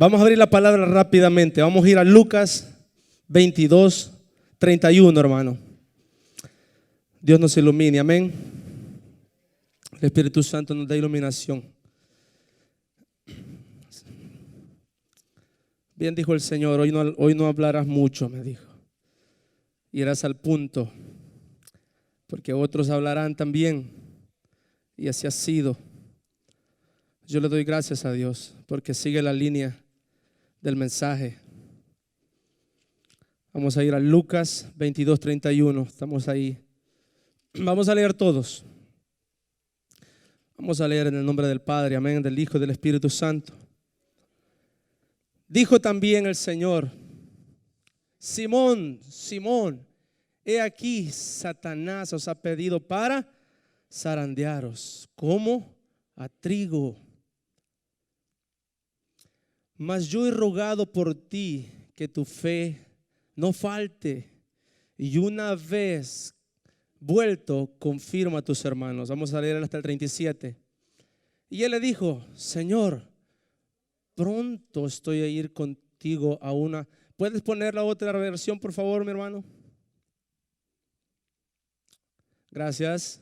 Vamos a abrir la palabra rápidamente. Vamos a ir a Lucas 22, 31, hermano. Dios nos ilumine, amén. El Espíritu Santo nos da iluminación. Bien dijo el Señor, hoy no hablarás mucho, me dijo. Irás al punto, porque otros hablarán también. Y así ha sido. Yo le doy gracias a Dios, porque sigue la línea del mensaje. Vamos a ir a Lucas 22, 31. Estamos ahí. Vamos a leer todos. Vamos a leer en el nombre del Padre, amén, del Hijo y del Espíritu Santo. Dijo también el Señor: Simón, Simón, he aquí Satanás os ha pedido para zarandearos como a trigo. Mas yo he rogado por ti que tu fe no falte, y una vez vuelto confirma a tus hermanos. Vamos a leer hasta el 37. Y él le dijo: Señor, pronto estoy a ir contigo a una. ¿Puedes poner la otra versión, por favor, mi hermano? Gracias.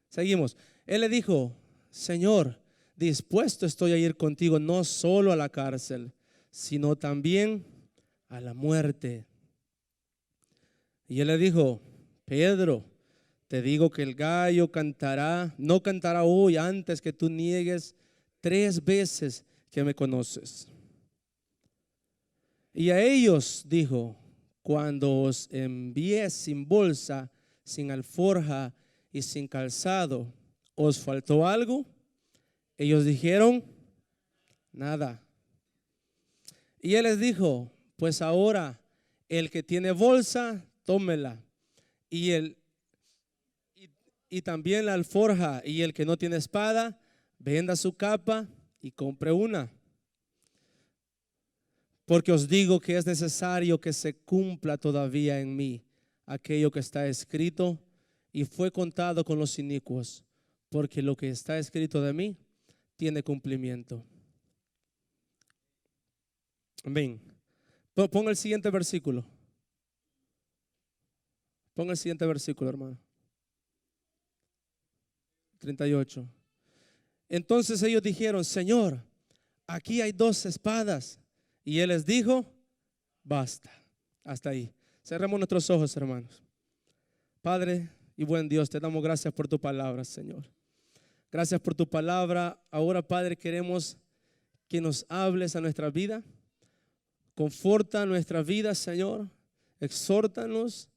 Seguimos. Él le dijo: Señor, dispuesto estoy a ir contigo no solo a la cárcel, sino también a la muerte. Y él le dijo: Pedro, te digo que el gallo no cantará hoy antes que tú niegues 3 veces que me conoces. Y a ellos dijo: cuando os envié sin bolsa, sin alforja y sin calzado, ¿os faltó algo? Ellos dijeron: nada. Y él les dijo: pues ahora el que tiene bolsa, tómela, y también la alforja, y el que no tiene espada, venda su capa y compre una. Porque os digo que es necesario que se cumpla todavía en mí aquello que está escrito, y fue contado con los inicuos, porque lo que está escrito de mí tiene cumplimiento. Amén. Ponga el siguiente versículo. Ponga el siguiente versículo, hermano. 38. Entonces ellos dijeron: Señor, aquí hay 2 espadas. Y él les dijo: basta. Hasta ahí. Cerremos nuestros ojos, hermanos. Padre y buen Dios, te damos gracias por tu palabra, Señor. Gracias por tu palabra. Ahora, Padre, queremos que nos hables a nuestra vida. Conforta nuestra vida, Señor. Exhórtanos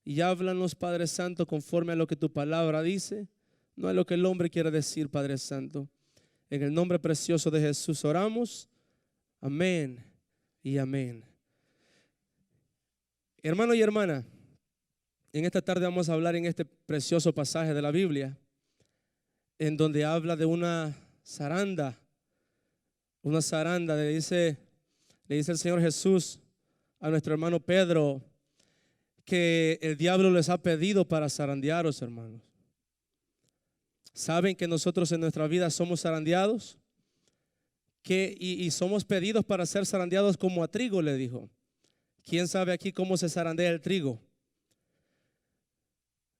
y háblanos, Padre Santo, conforme a lo que tu palabra dice, no a lo que el hombre quiere decir, Padre Santo. En el nombre precioso de Jesús oramos. Amén y amén. Hermano y hermana, en esta tarde vamos a hablar en este precioso pasaje de la Biblia, en donde habla de una zaranda. Una zaranda, le dice el Señor Jesús a nuestro hermano Pedro que el diablo les ha pedido para zarandearos, hermanos. ¿Saben que nosotros en nuestra vida somos zarandeados? Y somos pedidos para ser zarandeados como a trigo, le dijo. ¿Quién sabe aquí cómo se zarandea el trigo?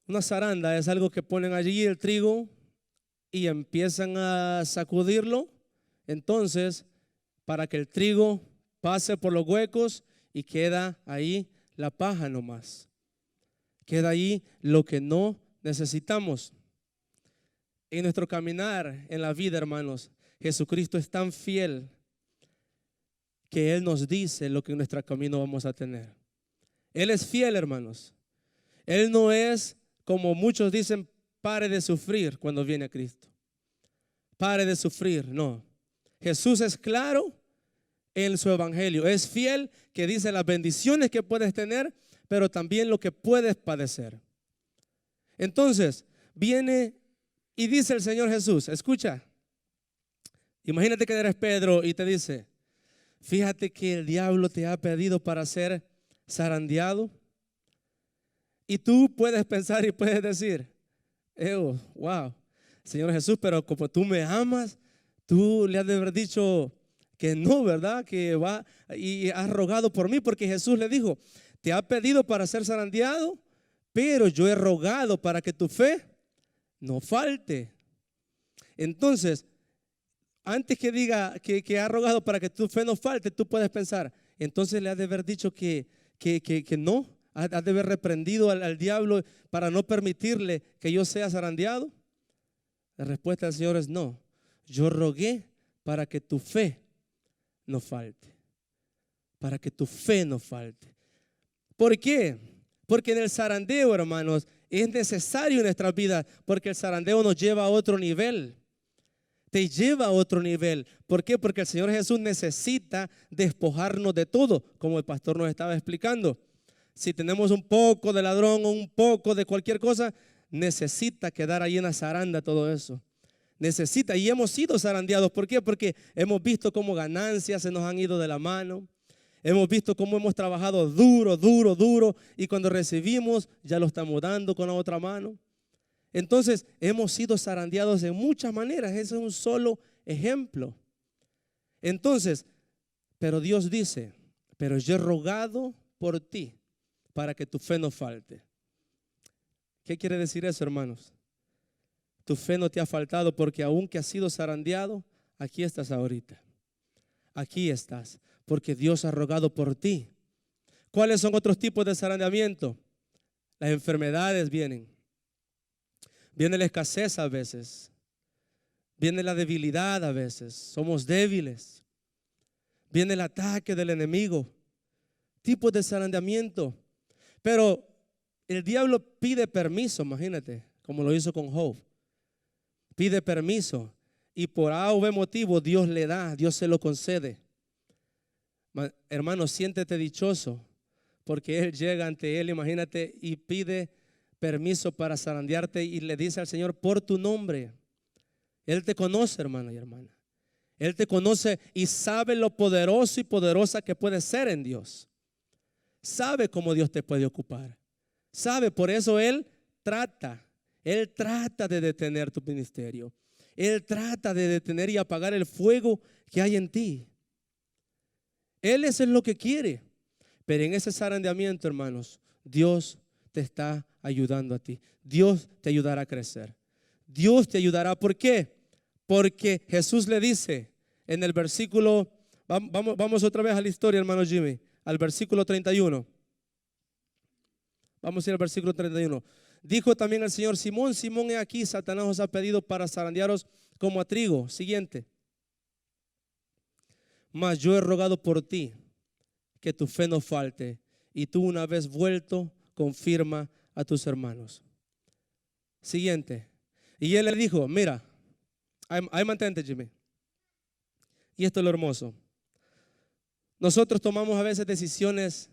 Una zaranda es algo que ponen allí el trigo y empiezan a sacudirlo. Entonces, para que el trigo pase por los huecos y queda ahí la paja nomás. Queda ahí lo que no necesitamos. En nuestro caminar en la vida, hermanos, Jesucristo es tan fiel que Él nos dice lo que en nuestro camino vamos a tener. Él es fiel, hermanos. Él no es como muchos dicen: pare de sufrir cuando viene a Cristo. Pare de sufrir, no. Jesús es claro en su evangelio. Es fiel, que dice las bendiciones que puedes tener, pero también lo que puedes padecer. Entonces viene y dice el Señor Jesús: escucha, imagínate que eres Pedro y te dice: fíjate que el diablo te ha pedido para ser zarandeado. Y tú puedes pensar y puedes decir: wow, Señor Jesús, pero como tú me amas, tú le has de haber dicho que no, ¿verdad? Que va y has rogado por mí, porque Jesús le dijo, te ha pedido para ser zarandeado, pero yo he rogado para que tu fe no falte. Entonces, antes que diga que ha rogado para que tu fe no falte, tú puedes pensar, entonces le ha de haber dicho que no, ha de haber reprendido al diablo para no permitirle que yo sea zarandeado. La respuesta del Señor es no. Yo rogué para que tu fe no falte, para que tu fe no falte. ¿Por qué? Porque en el zarandeo, hermanos, es necesario en nuestras vidas, porque el zarandeo nos lleva a otro nivel. Te lleva a otro nivel. ¿Por qué? Porque el Señor Jesús necesita despojarnos de todo, como el pastor nos estaba explicando. Si tenemos un poco de ladrón o un poco de cualquier cosa, necesita quedar ahí en la zaranda todo eso. Necesita, y hemos sido zarandeados. ¿Por qué? Porque hemos visto cómo ganancias se nos han ido de la mano. Hemos visto cómo hemos trabajado duro, y cuando recibimos ya lo estamos dando con la otra mano. Entonces hemos sido zarandeados de muchas maneras. Ese es un solo ejemplo. Entonces, pero Dios dice, pero yo he rogado por ti para que tu fe no falte. ¿Qué quiere decir eso, hermanos? Tu fe no te ha faltado, porque aunque has sido zarandeado, aquí estás ahorita. Aquí estás, porque Dios ha rogado por ti. ¿Cuáles son otros tipos de zarandeamiento? Las enfermedades vienen. Viene la escasez a veces. Viene la debilidad a veces. Somos débiles. Viene el ataque del enemigo. Tipos de zarandeamiento. Pero el diablo pide permiso, imagínate, como lo hizo con Job. Pide permiso y por A o B motivo Dios le da, Dios se lo concede. Hermano, siéntete dichoso porque Él llega ante Él, imagínate, y pide permiso para zarandearte y le dice al Señor por tu nombre. Él te conoce, hermano y hermana. Él te conoce y sabe lo poderoso y poderosa que puedes ser en Dios. Sabe cómo Dios te puede ocupar. Sabe, por eso Él trata de detener tu ministerio. Él trata de detener y apagar el fuego que hay en ti. Él es lo que quiere. Pero en ese zarandeamiento, hermanos, Dios te está ayudando a ti. Dios te ayudará a crecer. Dios te ayudará. ¿Por qué? Porque Jesús le dice en el versículo, vamos otra vez a la historia, hermano Jimmy, al versículo 31. Vamos a ir al versículo 31. Dijo también el Señor: Simón, Simón, he aquí, Satanás os ha pedido para zarandearos como a trigo. Siguiente. Mas yo he rogado por ti que tu fe no falte, y tú, una vez vuelto, confirma a tus hermanos. Siguiente. Y él le dijo: mira, ahí mantente, Jimmy. Y esto es lo hermoso. Nosotros tomamos a veces decisiones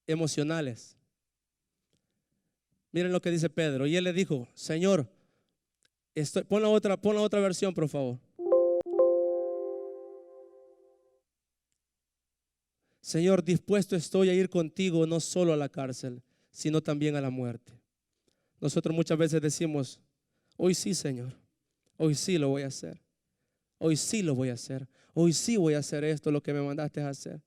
emocionales. Miren lo que dice Pedro. Y él le dijo: Señor, pon la otra versión, por favor. Señor, dispuesto estoy a ir contigo, no solo a la cárcel, sino también a la muerte. Nosotros muchas veces decimos: hoy sí, Señor, hoy sí lo voy a hacer. Hoy sí lo voy a hacer. Hoy sí voy a hacer esto, lo que me mandaste a hacer.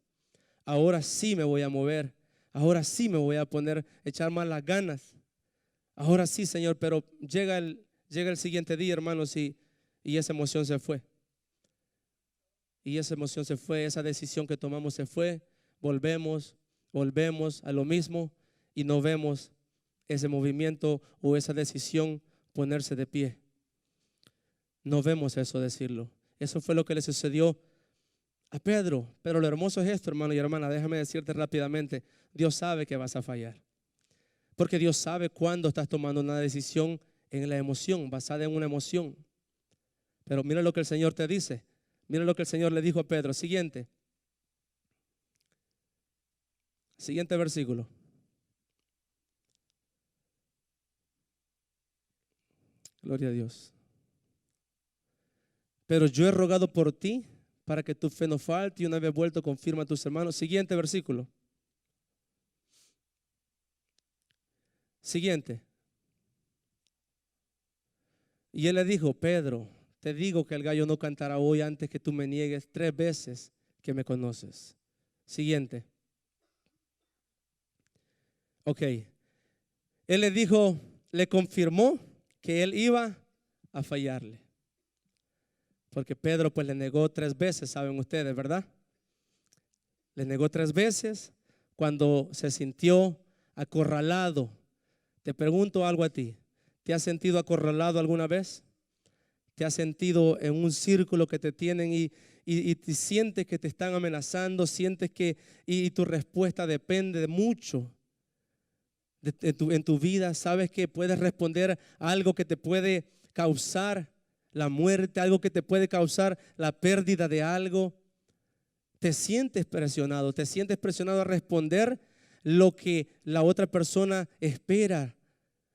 Ahora sí me voy a mover. Ahora sí me voy a poner, echar más las ganas. Ahora sí, Señor, pero llega el siguiente día, hermanos, y esa emoción se fue. Y esa emoción se fue, esa decisión que tomamos se fue. Volvemos a lo mismo y no vemos ese movimiento o esa decisión ponerse de pie. No vemos eso decirlo. Eso fue lo que le sucedió a Pedro. Pero lo hermoso es esto, hermano y hermana, déjame decirte rápidamente: Dios sabe que vas a fallar. Porque Dios sabe cuándo estás tomando una decisión en la emoción, basada en una emoción. Pero mira lo que el Señor te dice. Mira lo que el Señor le dijo a Pedro. Siguiente versículo. Gloria a Dios. Pero yo he rogado por ti para que tu fe no falte, y una vez vuelto confirma a tus hermanos. Siguiente versículo. Siguiente. Y él le dijo: Pedro, te digo que el gallo no cantará hoy antes que tú me niegues 3 veces que me conoces. Siguiente. Ok. Él le dijo, le confirmó que él iba a fallarle. Porque Pedro pues le negó 3 veces, saben ustedes, ¿verdad? Le negó 3 veces cuando se sintió acorralado. Te pregunto algo a ti. ¿Te has sentido acorralado alguna vez? ¿Te has sentido en un círculo que te tienen y sientes que te están amenazando? Sientes que y tu respuesta depende de mucho en tu vida. Sabes que puedes responder a algo que te puede causar la muerte, algo que te puede causar la pérdida de algo. Te sientes presionado a responder lo que la otra persona espera.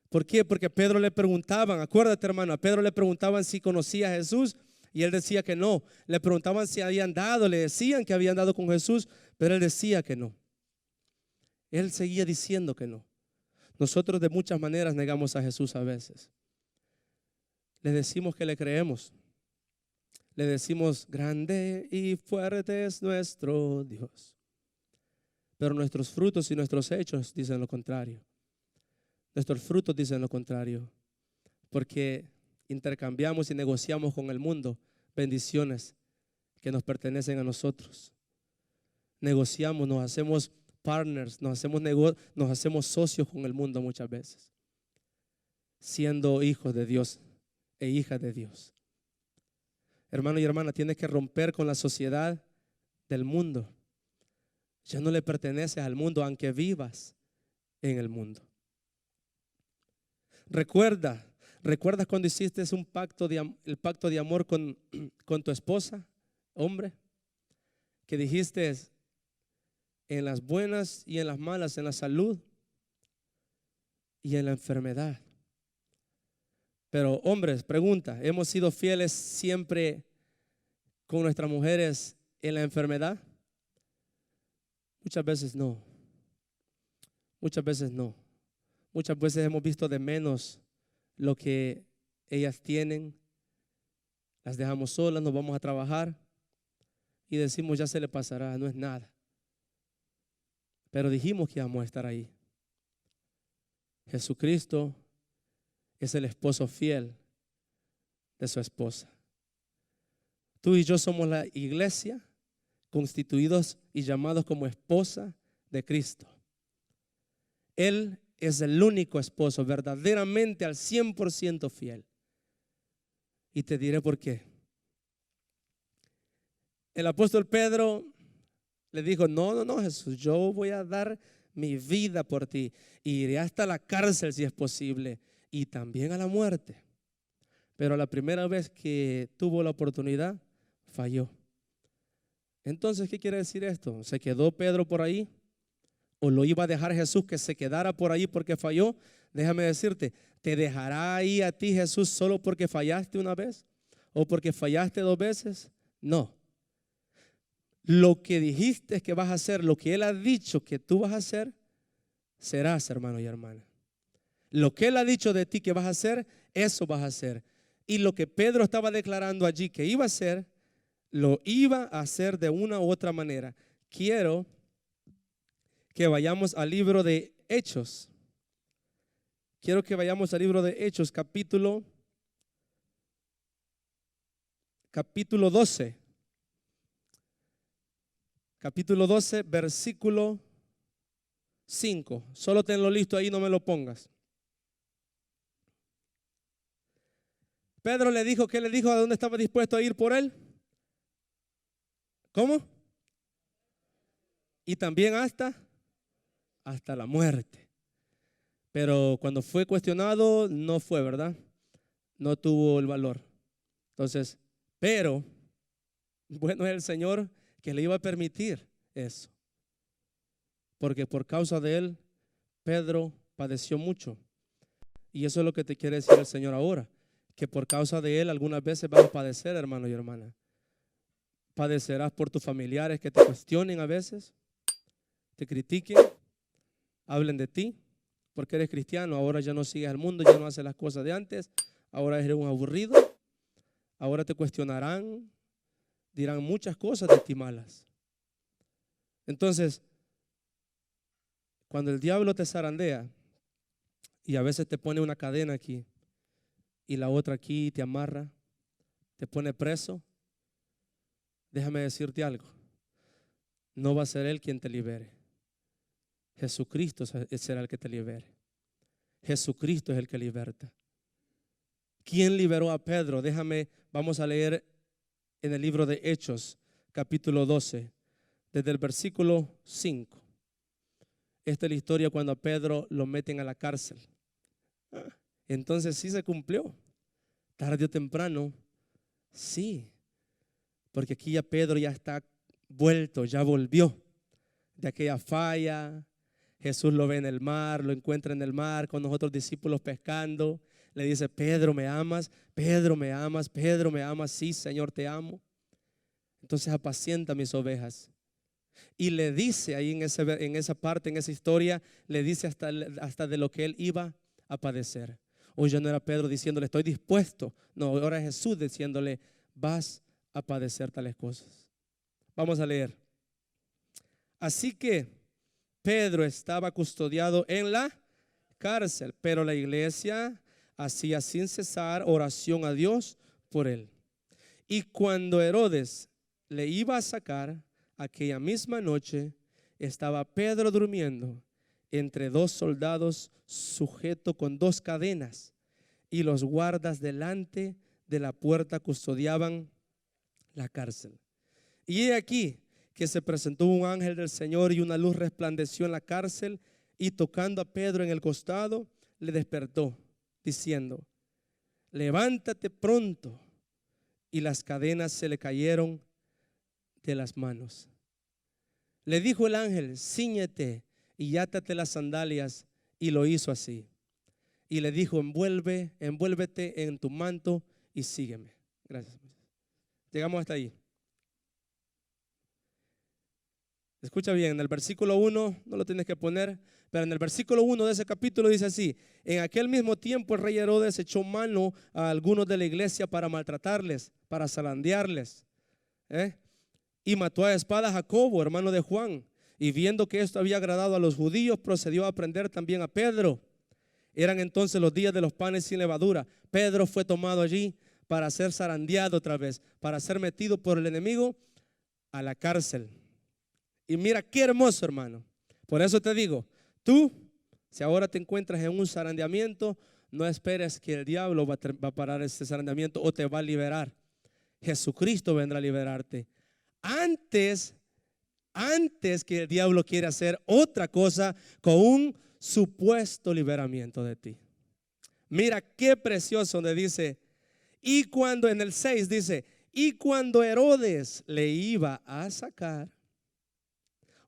¿Por qué? Porque a Pedro le preguntaban, acuérdate hermano, a Pedro le preguntaban si conocía a Jesús y él decía que no. Le preguntaban si habían dado, le decían que habían dado con Jesús, pero él decía que no. Él seguía diciendo que no. Nosotros de muchas maneras negamos a Jesús a veces. Le decimos que le creemos. Le decimos, grande y fuerte es nuestro Dios. Pero nuestros frutos y nuestros hechos dicen lo contrario. Nuestros frutos dicen lo contrario. Porque intercambiamos y negociamos con el mundo bendiciones que nos pertenecen a nosotros. Negociamos, nos hacemos partners, nos hacemos socios con el mundo muchas veces, siendo hijos de Dios e hijas de Dios. Hermano y hermana, tienes que romper con la sociedad del mundo. Ya no le perteneces al mundo, aunque vivas en el mundo. ¿Recuerdas cuando hiciste el pacto de amor con tu esposa, hombre? Que dijiste, en las buenas y en las malas, en la salud y en la enfermedad. Pero hombres, pregunta, ¿hemos sido fieles siempre con nuestras mujeres en la enfermedad? Muchas veces no. Muchas veces no. Muchas veces hemos visto de menos lo que ellas tienen. Las dejamos solas, nos vamos a trabajar y decimos ya se le pasará, no es nada. Pero dijimos que íbamos a estar ahí. Jesucristo es el esposo fiel de su esposa. Tú y yo somos la iglesia, constituidos y llamados como esposa de Cristo. Él es el único esposo verdaderamente al 100% fiel. Y te diré por qué. El apóstol Pedro le dijo, no, Jesús, yo voy a dar mi vida por ti. Iré hasta la cárcel si es posible y también a la muerte. Pero la primera vez que tuvo la oportunidad, falló. Entonces, ¿qué quiere decir esto? ¿Se quedó Pedro por ahí? ¿O lo iba a dejar Jesús que se quedara por ahí porque falló? Déjame decirte, ¿te dejará ahí a ti Jesús solo porque fallaste una vez? ¿O porque fallaste 2 veces? No. Lo que dijiste que vas a hacer, lo que Él ha dicho que tú vas a hacer, serás, hermano y hermana. Lo que Él ha dicho de ti que vas a hacer, eso vas a hacer. Y lo que Pedro estaba declarando allí que iba a hacer, lo iba a hacer de una u otra manera. Quiero que vayamos al libro de Hechos. Quiero que vayamos al libro de Hechos, capítulo 12. Capítulo 12, versículo 5. Solo tenlo listo ahí, no me lo pongas. Pedro le dijo, ¿qué le dijo? ¿A dónde estaba dispuesto a ir por él? ¿Cómo? Y también hasta la muerte. Pero cuando fue cuestionado, no fue, ¿verdad? No tuvo el valor. Entonces, pero bueno es el Señor que le iba a permitir eso. Porque por causa de él, Pedro padeció mucho. Y eso es lo que te quiere decir el Señor ahora. Que por causa de él algunas veces vas a padecer, hermano y hermana. Padecerás por tus familiares que te cuestionen a veces, te critiquen, hablen de ti, porque eres cristiano, ahora ya no sigues al mundo, ya no haces las cosas de antes, ahora eres un aburrido, Ahora te cuestionarán, dirán muchas cosas de ti malas. Entonces, cuando el diablo te zarandea y a veces te pone una cadena aquí y la otra aquí, te amarra, te pone preso, déjame decirte algo, no va a ser Él quien te libere. Jesucristo será el que te libere. Jesucristo es el que liberta. ¿Quién liberó a Pedro? Vamos a leer en el libro de Hechos, capítulo 12, desde el versículo 5. Esta es la historia cuando a Pedro lo meten a la cárcel. Entonces sí se cumplió, tarde o temprano, sí, porque aquí ya Pedro ya está vuelto, ya volvió de aquella falla. Jesús lo ve en el mar, lo encuentra en el mar con los otros discípulos pescando. Le dice: Pedro, ¿me amas? Pedro, ¿me amas? Pedro, ¿me amas? Sí, Señor, te amo. Entonces apacienta mis ovejas. Y le dice ahí en esa parte, en esa historia, le dice hasta de lo que él iba a padecer. Hoy ya no era Pedro diciéndole: estoy dispuesto. No, ahora es Jesús diciéndole: vas a padecer tales cosas. Vamos a leer. Así que Pedro estaba custodiado en la cárcel, pero la iglesia hacía sin cesar oración a Dios por él. Y cuando Herodes le iba a sacar, aquella misma noche estaba Pedro durmiendo entre dos soldados, sujeto con dos cadenas, y los guardas delante de la puerta custodiaban la cárcel. Y he aquí que se presentó un ángel del Señor y una luz resplandeció en la cárcel, y tocando a Pedro en el costado le despertó, diciendo: levántate pronto. Y las cadenas se le cayeron de las manos. Le dijo el ángel: cíñete y átate las sandalias. Y lo hizo así. Y le dijo: envuélvete en tu manto y sígueme. Gracias. Llegamos hasta ahí. Escucha bien, en el versículo 1, no lo tienes que poner, pero en el versículo 1 de ese capítulo dice así: en aquel mismo tiempo el rey Herodes echó mano a algunos de la iglesia para maltratarles, para zarandearles, y mató a espada a Jacobo, hermano de Juan, y viendo que esto había agradado a los judíos, procedió a prender también a Pedro. Eran entonces los días de los panes sin levadura. Pedro fue tomado allí para ser zarandeado otra vez, para ser metido por el enemigo a la cárcel. Y mira qué hermoso, hermano. Por eso te digo, tú, si ahora te encuentras en un zarandeamiento, no esperes que el diablo va a parar ese zarandeamiento o te va a liberar. Jesucristo vendrá a liberarte. Antes que el diablo quiera hacer otra cosa con un supuesto liberamiento de ti. Mira qué precioso donde dice: y cuando en el 6 dice: y cuando Herodes le iba a sacar.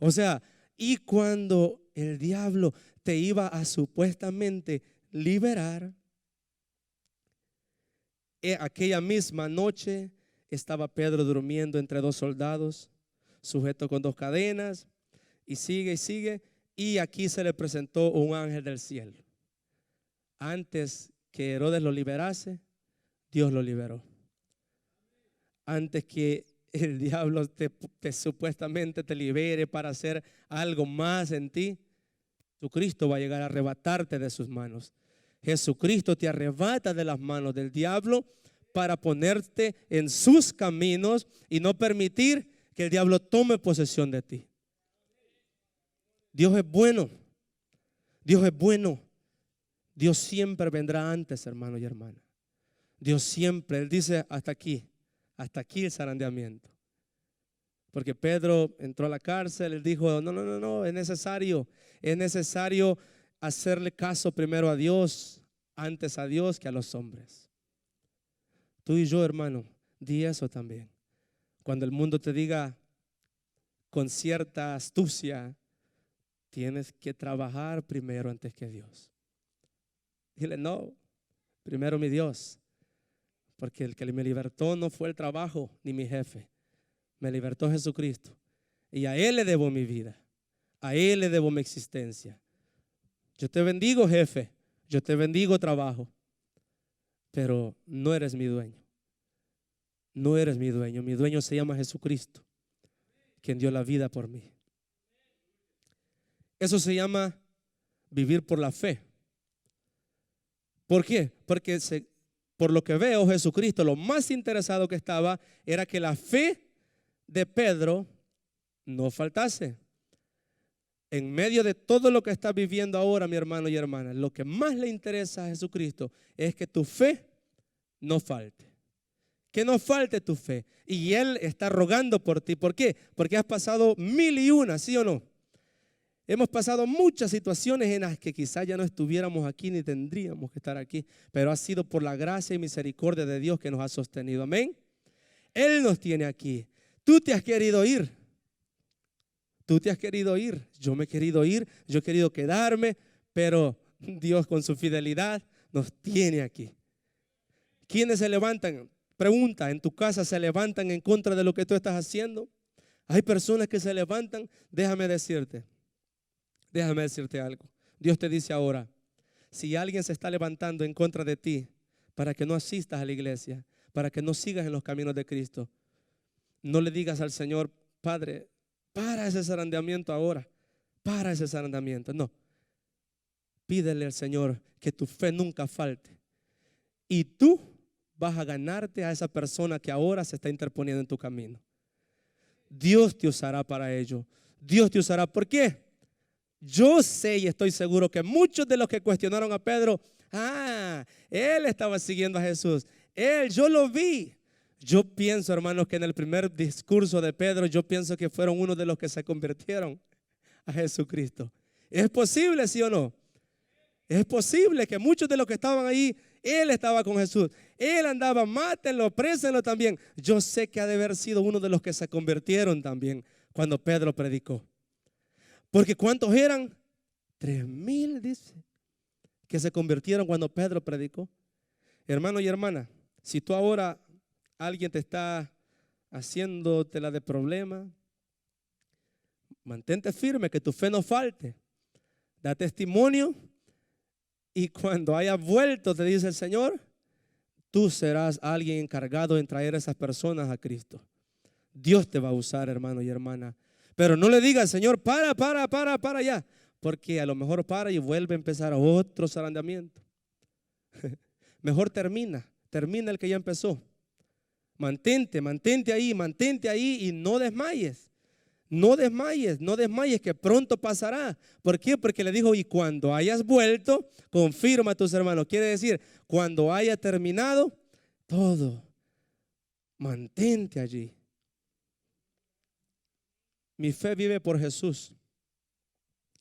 O sea, y cuando el diablo te iba a supuestamente liberar, aquella misma noche estaba Pedro durmiendo entre dos soldados, sujeto con dos cadenas, y sigue, y aquí se le presentó un ángel del cielo. Antes que Herodes lo liberase, Dios lo liberó. Antes que el diablo supuestamente te libere para hacer algo más en ti, Jesucristo va a llegar a arrebatarte de sus manos. Jesucristo te arrebata de las manos del diablo para ponerte en sus caminos y no permitir que el diablo tome posesión de ti. Dios es bueno. Dios es bueno. Dios siempre vendrá antes, hermano y hermana. Dios siempre, Él dice: hasta aquí el zarandeamiento. Porque Pedro entró a la cárcel, él dijo: no, es necesario hacerle caso primero a Dios, antes a Dios que a los hombres. Tú y yo, hermano, di eso también. Cuando el mundo te diga con cierta astucia: tienes que trabajar primero antes que Dios. Dile: no, primero mi Dios. Porque el que me libertó no fue el trabajo ni mi jefe. Me libertó Jesucristo. Y a Él le debo mi vida. A Él le debo mi existencia. Yo te bendigo, jefe. Yo te bendigo, trabajo. Pero no eres mi dueño. no eres mi dueño se llama Jesucristo, quien dio la vida por mí. Eso se llama vivir por la fe. ¿Por qué? Porque por lo que veo, Jesucristo, lo más interesado que estaba era que la fe de Pedro no faltase. En medio de todo lo que estás viviendo ahora, mi hermano y hermana, lo que más le interesa a Jesucristo es que tu fe no falte. Que no falte tu fe. Y Él está rogando por ti. ¿Por qué? Porque has pasado 1001, ¿sí o no? Hemos pasado muchas situaciones en las que quizás ya no estuviéramos aquí ni tendríamos que estar aquí, pero ha sido por la gracia y misericordia de Dios que nos ha sostenido. Amén. Él nos tiene aquí. Tú te has querido ir. Tú te has querido ir. Yo me he querido ir. Yo he querido quedarme, pero Dios con su fidelidad nos tiene aquí. ¿Quiénes se levantan? Pregunta, ¿en tu casa se levantan en contra de lo que tú estás haciendo? Hay personas que se levantan. Déjame decirte algo. Dios te dice ahora, si alguien se está levantando en contra de ti para que no asistas a la iglesia, para que no sigas en los caminos de Cristo, no le digas al Señor, Padre, para ese zarandeamiento ahora, para ese zarandeamiento. No, pídele al Señor que tu fe nunca falte y tú vas a ganarte a esa persona que ahora se está interponiendo en tu camino. Dios te usará para ello. Dios te usará. ¿Por qué? Yo sé y estoy seguro que muchos de los que cuestionaron a Pedro, él estaba siguiendo a Jesús. Yo lo vi. Yo pienso, hermanos, que en el primer discurso de Pedro, yo pienso que fueron uno de los que se convirtieron a Jesucristo. ¿Es posible, sí o no? Es posible que muchos de los que estaban ahí, él estaba con Jesús. Él andaba, mátenlo, présenlo también. Yo sé que ha de haber sido uno de los que se convirtieron también cuando Pedro predicó. Porque ¿cuántos eran? 3,000 dice que se convirtieron cuando Pedro predicó. Hermano y hermana, si tú ahora alguien te está haciéndote la de problema, mantente firme, que tu fe no falte. Da testimonio y cuando hayas vuelto, te dice el Señor, tú serás alguien encargado en traer a esas personas a Cristo. Dios te va a usar, hermano y hermana. Pero no le digas, Señor, para ya, porque a lo mejor para y vuelve a empezar otro zarandeamiento. Mejor termina el que ya empezó. Mantente ahí y no desmayes. No desmayes, que pronto pasará. ¿Por qué? Porque le dijo, y cuando hayas vuelto, confirma a tus hermanos. Quiere decir, cuando haya terminado todo, mantente allí. Mi fe vive por Jesús,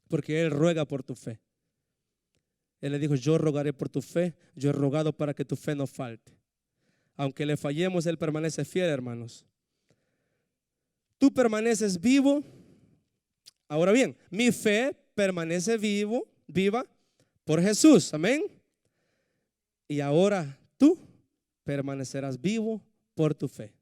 porque Él ruega por tu fe. Él le dijo, yo rogaré por tu fe, yo he rogado para que tu fe no falte. Aunque le fallemos, Él permanece fiel, hermanos. Tú permaneces vivo. Ahora bien, mi fe permanece viva por Jesús, amén. Y ahora tú permanecerás vivo por tu fe.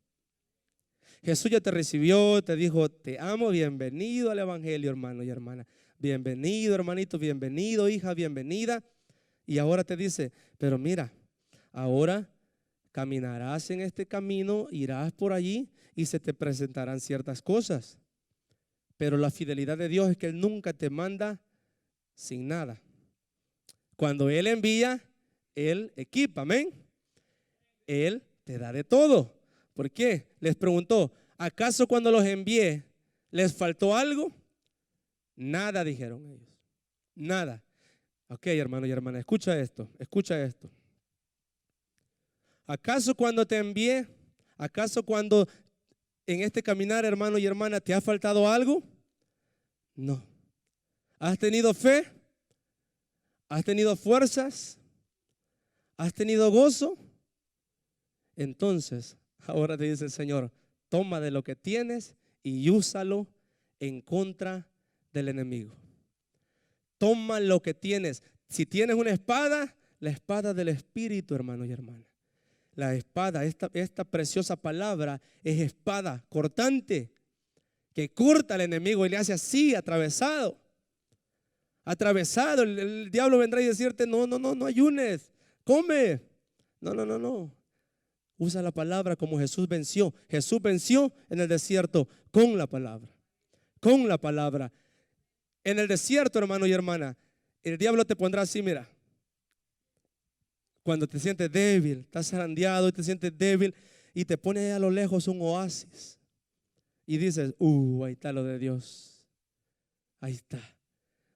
Jesús ya te recibió, te dijo, te amo, bienvenido al evangelio, hermano y hermana. Bienvenido, hermanito, bienvenido, hija, bienvenida. Y ahora te dice, pero mira, ahora caminarás en este camino, irás por allí y se te presentarán ciertas cosas. Pero la fidelidad de Dios es que Él nunca te manda sin nada. Cuando Él envía, Él equipa, amén. Él te da de todo. ¿Por qué? Les preguntó, ¿acaso cuando los envié les faltó algo? Nada, dijeron ellos. Nada. Ok, hermano y hermana, escucha esto. ¿Acaso cuando te envié, acaso cuando en este caminar, hermano y hermana, te ha faltado algo? No. ¿Has tenido fe? ¿Has tenido fuerzas? ¿Has tenido gozo? Entonces, ahora te dice el Señor, toma de lo que tienes y úsalo en contra del enemigo. Toma lo que tienes. Si tienes una espada, la espada del Espíritu, hermano y hermana. La espada, esta preciosa palabra es espada cortante que corta al enemigo y le hace así, atravesado. El diablo vendrá y decirte, no ayunes, come. No. Usa la palabra como Jesús venció. Jesús venció en el desierto con la palabra. Con la palabra. En el desierto, hermano y hermana, el diablo te pondrá así, mira. Cuando te sientes débil, estás zarandeado y te sientes débil, y te pone a lo lejos un oasis. Y dices, ahí está lo de Dios. Ahí está.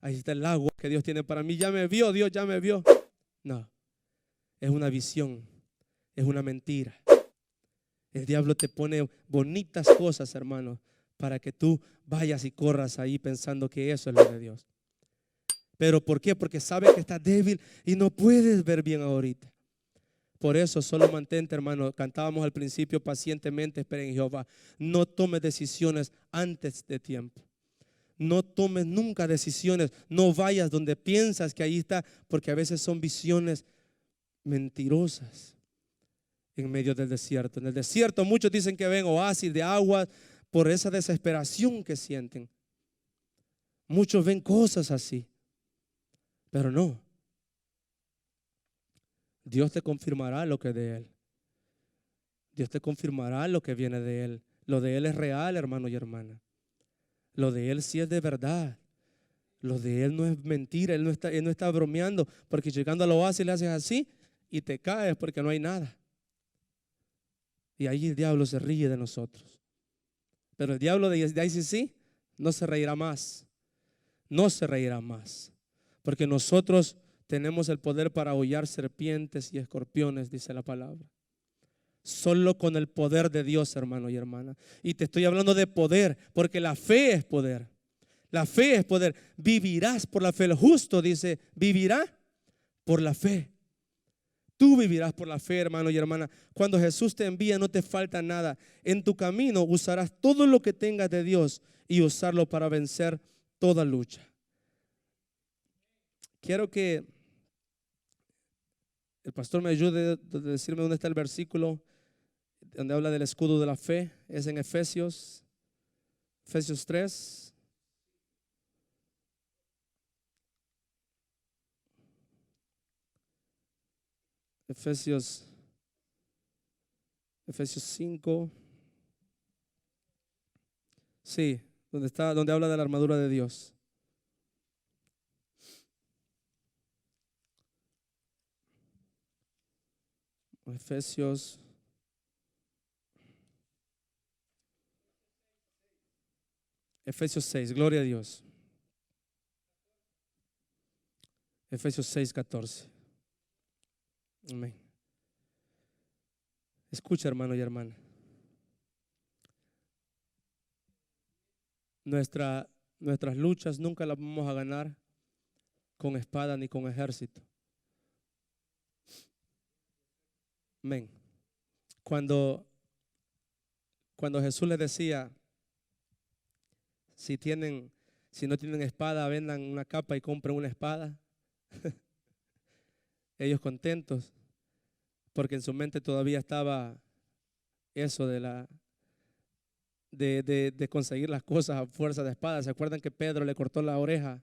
Ahí está el agua que Dios tiene para mí. Ya me vio, Dios ya me vio. No, es una visión, es una mentira. El diablo te pone bonitas cosas, hermano, para que tú vayas y corras ahí pensando que eso es lo de Dios. ¿Pero por qué? Porque sabe que estás débil y no puedes ver bien ahorita. Por eso solo mantente, hermano. Cantábamos al principio, pacientemente esperen en Jehová. No tomes decisiones antes de tiempo. No tomes nunca decisiones. No vayas donde piensas que ahí está, porque a veces son visiones mentirosas en medio del desierto. En el desierto muchos dicen que ven oasis de agua por esa desesperación que sienten. Muchos ven cosas así, pero no. Dios te confirmará lo que es de Él. Dios te confirmará lo que viene de Él. Lo de Él es real, hermano y hermana. Lo de Él sí es de verdad. Lo de Él no es mentira. Él no está bromeando, porque llegando al oasis le haces así y te caes porque no hay nada. Y ahí el diablo se ríe de nosotros. Pero el diablo de ICC no se reirá más. No se reirá más. Porque nosotros tenemos el poder para hollar serpientes y escorpiones, dice la palabra. Solo con el poder de Dios, hermano y hermana. Y te estoy hablando de poder, porque la fe es poder. La fe es poder. Vivirás por la fe. El justo dice, vivirá por la fe. Tú vivirás por la fe, hermano y hermana. Cuando Jesús te envía, no te falta nada. En tu camino usarás todo lo que tengas de Dios y usarlo para vencer toda lucha. Quiero que el pastor me ayude a decirme dónde está el versículo donde habla del escudo de la fe. Es en Efesios 3. Efesios 5. Sí, donde habla de la armadura de Dios. Efesios 6, gloria a Dios. Efesios 6:14. Amén. Escucha, hermano y hermana. Nuestras luchas nunca las vamos a ganar con espada ni con ejército. Amén. Cuando Jesús les decía, si no tienen espada, vendan una capa y compren una espada. Ellos contentos, porque en su mente todavía estaba eso de conseguir las cosas a fuerza de espada. ¿Se acuerdan que Pedro le cortó la oreja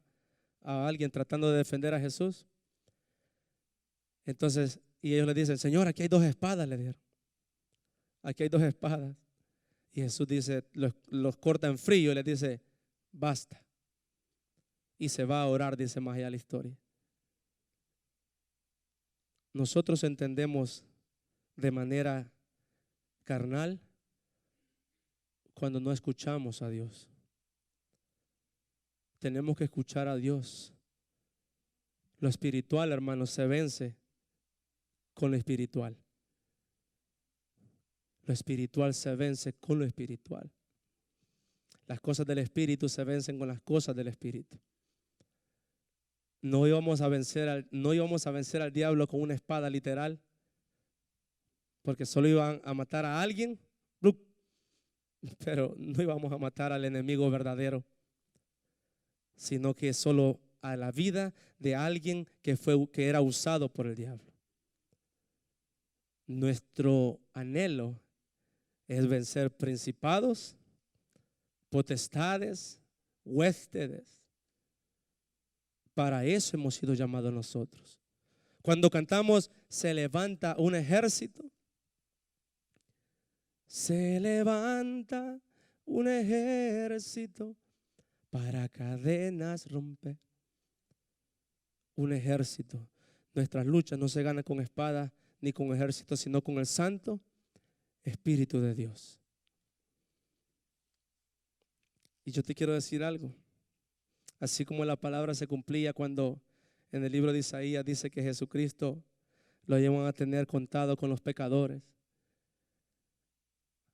a alguien tratando de defender a Jesús? Entonces, y ellos le dicen, Señor, aquí hay 2 espadas, le dijeron. Aquí hay 2 espadas. Y Jesús dice, los corta en frío y les dice, basta. Y se va a orar, dice más allá la historia. Nosotros entendemos de manera carnal cuando no escuchamos a Dios. Tenemos que escuchar a Dios. Lo espiritual, hermanos, se vence con lo espiritual. Lo espiritual se vence con lo espiritual. Las cosas del espíritu se vencen con las cosas del espíritu. No íbamos a vencer al diablo con una espada literal, porque solo iban a matar a alguien, pero no íbamos a matar al enemigo verdadero, sino que solo a la vida de alguien que era usado por el diablo. Nuestro anhelo es vencer principados, potestades, huestes. Para eso hemos sido llamados nosotros. Cuando cantamos, se levanta un ejército, Se levanta un ejército para cadenas romper. Un ejército. Nuestras luchas no se ganan con espada ni con ejército, sino con el Santo Espíritu de Dios. Y yo te quiero decir algo. Así como la palabra se cumplía cuando en el libro de Isaías dice que Jesucristo lo llevan a tener contado con los pecadores.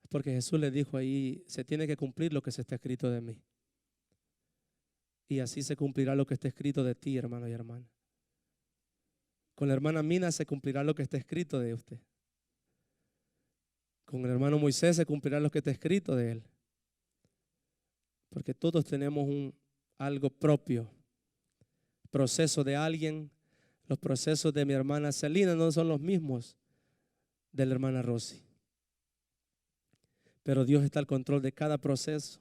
Porque Jesús le dijo ahí, se tiene que cumplir lo que se está escrito de mí. Y así se cumplirá lo que está escrito de ti, hermano y hermana. Con la hermana Mina se cumplirá lo que está escrito de usted. Con el hermano Moisés se cumplirá lo que está escrito de él. Porque todos tenemos algo propio. Proceso de alguien. Los procesos de mi hermana Celina no son los mismos de la hermana Rosy. Pero Dios está al control de cada proceso.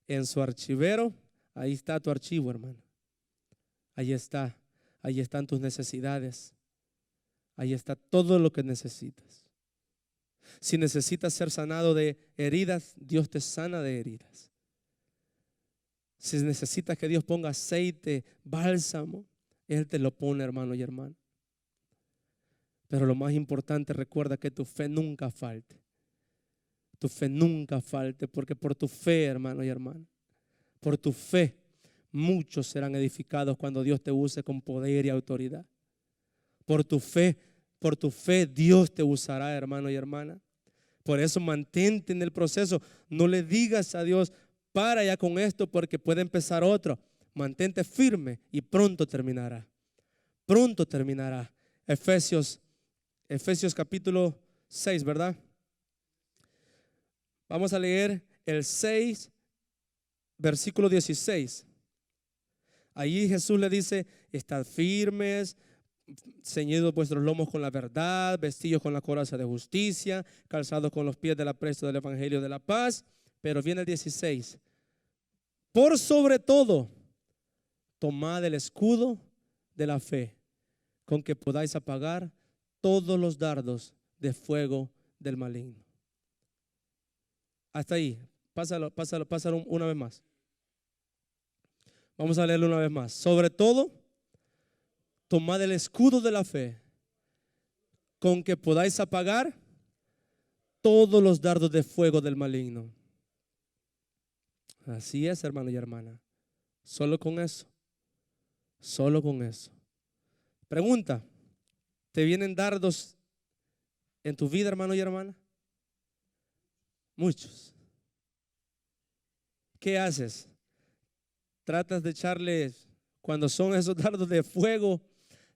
En su archivero, ahí está tu archivo, hermano. Ahí está. Ahí están tus necesidades. Ahí está todo lo que necesitas. Si necesitas ser sanado de heridas, Dios te sana de heridas. Si necesitas que Dios ponga aceite, bálsamo, Él te lo pone, hermano y hermana. Pero lo más importante, recuerda que tu fe nunca falte. Tu fe nunca falte, porque por tu fe, hermano y hermana, por tu fe, muchos serán edificados cuando Dios te use con poder y autoridad. Por tu fe, Dios te usará, hermano y hermana. Por eso mantente en el proceso. No le digas a Dios, para ya con esto porque puede empezar otro. Mantente firme y pronto terminará. Pronto terminará. Efesios capítulo 6, ¿verdad? Vamos a leer el 6, versículo 16. Allí Jesús le dice, estad firmes, ceñidos vuestros lomos con la verdad, vestidos con la coraza de justicia, calzados con los pies del apresto del evangelio de la paz. Pero viene el 16. Por sobre todo, tomad el escudo de la fe, con que podáis apagar todos los dardos de fuego del maligno. Hasta ahí, pásalo una vez más. Vamos a leerlo una vez más. Sobre todo, tomad el escudo de la fe, con que podáis apagar todos los dardos de fuego del maligno. Así es, hermano y hermana. Solo con eso. Solo con eso. Pregunta, ¿te vienen dardos en tu vida, hermano y hermana? Muchos. ¿Qué haces? Tratas de echarle, cuando son esos dardos de fuego,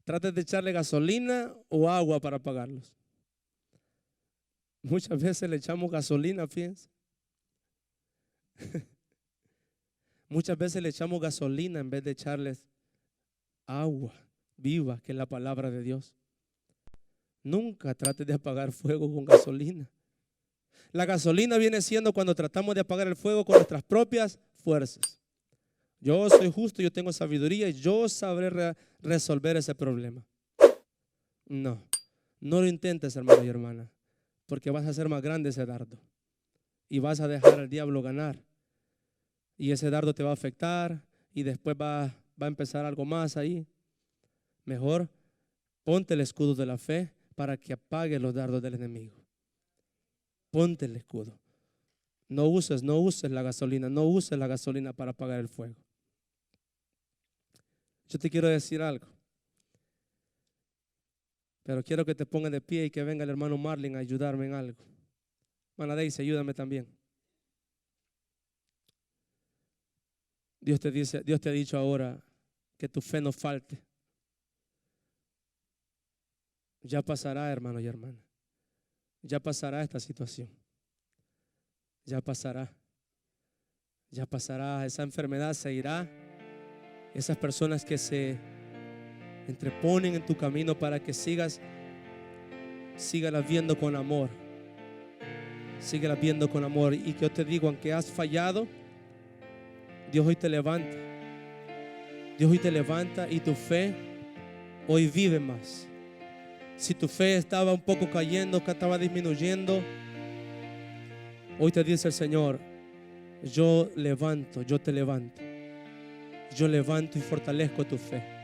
tratas de echarle gasolina o agua para apagarlos. Muchas veces le echamos gasolina, fíjense. Muchas veces le echamos gasolina en vez de echarles agua viva, que es la palabra de Dios. Nunca trates de apagar fuego con gasolina. La gasolina viene siendo cuando tratamos de apagar el fuego con nuestras propias fuerzas. Yo soy justo, yo tengo sabiduría y yo sabré resolver ese problema. No lo intentes, hermano y hermana, porque vas a hacer más grande ese dardo y vas a dejar al diablo ganar. Y ese dardo te va a afectar y después va a empezar algo más ahí. Mejor ponte el escudo de la fe para que apague los dardos del enemigo. Ponte el escudo. No uses la gasolina, no uses la gasolina para apagar el fuego. Yo te quiero decir algo, pero quiero que te pongas de pie y que venga el hermano Marlin a ayudarme en algo. Hermana Daisy, ayúdame también. Dios te ha dicho ahora que tu fe no falte. Ya pasará, hermano y hermana. Ya pasará esta situación. Ya pasará. Ya pasará. Esa enfermedad se irá. Esas personas que se entreponen en tu camino para que sígalas viendo con amor. Síguelas viendo con amor. Y que yo te digo, aunque has fallado, Dios hoy te levanta. Dios hoy te levanta y tu fe hoy vive más. Si tu fe estaba un poco cayendo, que estaba disminuyendo, Hoy te dice el Señor: yo levanto, yo te levanto. Yo levanto y fortalezco tu fe.